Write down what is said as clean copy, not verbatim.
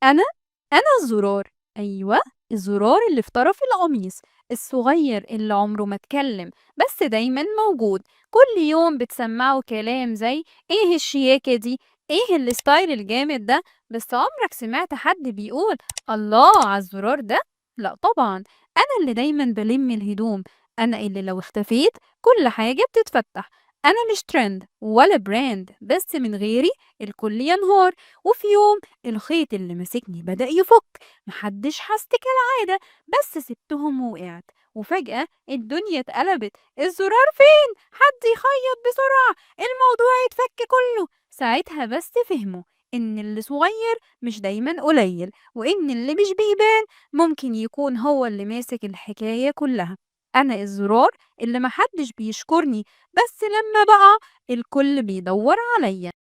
أنا أنا الزرار، أيوه، الزرار اللي في طرف القميص، الصغير اللي عمره ما اتكلم بس دايمًا موجود، كل يوم بتسمّعه كلام زي إيه الشياكة دي، إيه الستايل الجامد ده، بس عمرك سمعت حد بيقول الله على الزرار ده؟ لأ طبعًا، أنا اللي دايمًا بالِم الهدوم، أنا اللي لو اختفيت كل حاجة بتتفتح، أنا مش trend ولا brand بس من غيري الكل ينهار، وفي يوم الخيط اللي ماسكني بدأ يفك، محدش حس كالعادة بس سبتهم ووقعت، وفجأة الدنيا اتقلبت. الزرار فين؟ حد يخيط بسرعة، الموضوع يتفك كله. ساعتها بس فهموا إن اللي صغير مش دايما قليل، وإن اللي مش بيبان ممكن يكون هو اللي ماسك الحكاية كلها. أنا الزرار اللي محدش بيشكرني بس لما بقع الكل بيدور عليا.